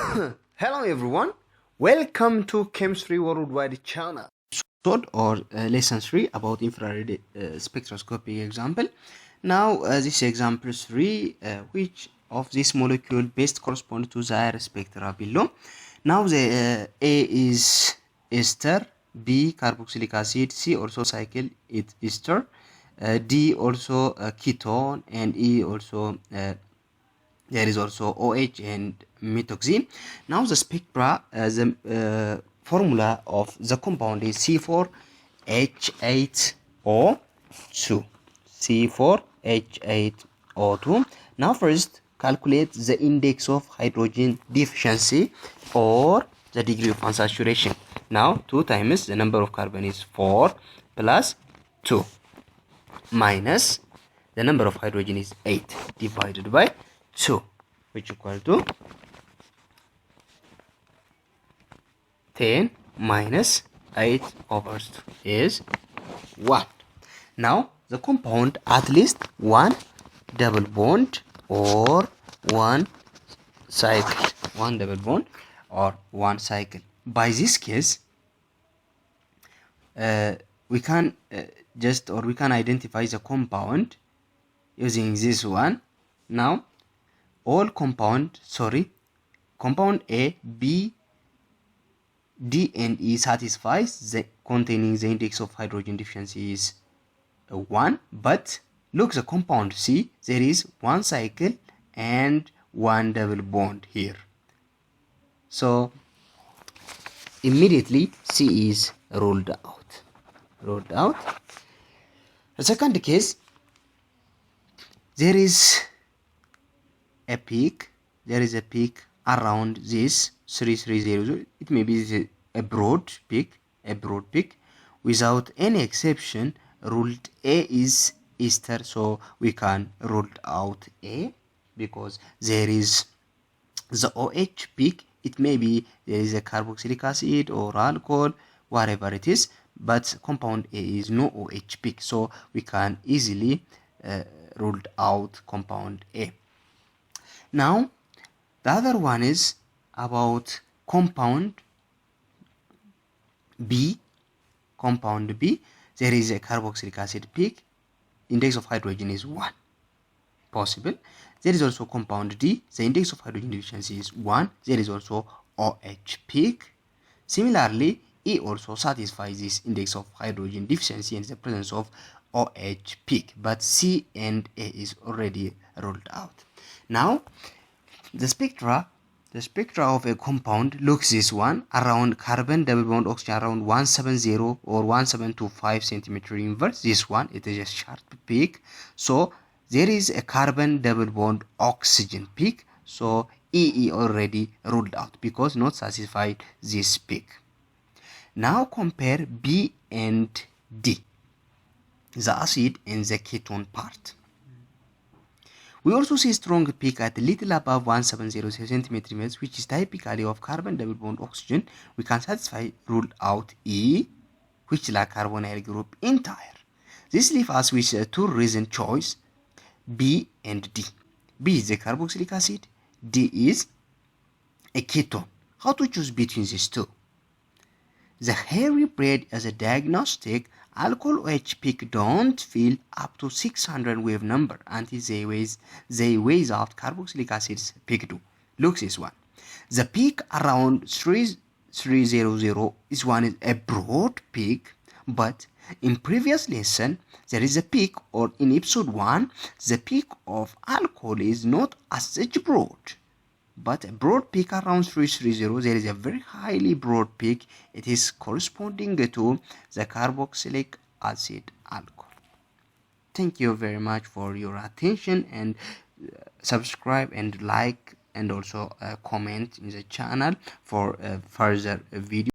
Hello everyone, welcome to Chemistry Worldwide channel or lesson 3 about infrared spectroscopy example. Now this example 3, which of this molecule best correspond to the spectra below. Now the A is ester, B carboxylic acid, C also cycle it ester, D also ketone, and E also there is also OH and methoxy. Now the spectra, the formula of the compound is C4H8O2. C4H8O2. Now first calculate the index of hydrogen deficiency or the degree of unsaturation. Now 2 times the number of carbon is 4 plus 2 minus the number of hydrogen is 8 divided by 2, which equal to 10 minus 8 over 2 is 1. Now the compound at least one double bond or one cycle. One double bond or one cycle. By this case, we can we can identify the compound using this one. Now all compound A, B, D and E satisfies the containing the index of hydrogen deficiency is 1, but look the compound C, there is one cycle and one double bond here, so immediately C is ruled out. The second case, there is a peak around this 3300. It may be a broad peak without any exception. Ruled A is ester, so we can rule out A because there is the OH peak. It may be there is a carboxylic acid or alcohol, whatever it is, but compound A is no OH peak, so we can easily rule out compound A. Now the other one is about compound B. There is a carboxylic acid peak, index of hydrogen is 1, possible. There is also compound D, the index of hydrogen deficiency is 1, there is also OH peak. Similarly, E also satisfies this index of hydrogen deficiency in the presence of OH peak, but C and A is already ruled out. Now the spectra of a compound looks this one. Around carbon double bond oxygen around 170 or 1725 centimeter inverse. This one, it is a sharp peak, so there is a carbon double bond oxygen peak, so EE already ruled out because not satisfied this peak. Now compare B and D, the acid and the ketone part. We also see strong peak at a little above 170 centimeters, which is typically of carbon double bond oxygen. We can satisfy ruled out E, which lack carbonyl group entire. This leaves us with a two reason choice, B and D. B is the carboxylic acid, D is a ketone. How to choose between these two? The hairy bread as a diagnostic. Alcohol OH peak don't fill up to 600 wave number until they weighs out carboxylic acid's peak do. Look this one. The peak around 3300 is a broad peak, but in previous lesson there is a peak, or in episode 1 the peak of alcohol is not as such broad, but a broad peak around 330. There is a very highly broad peak. It is corresponding to the carboxylic acid alcohol. Thank you very much for your attention, and subscribe and like and also comment in the channel for further videos.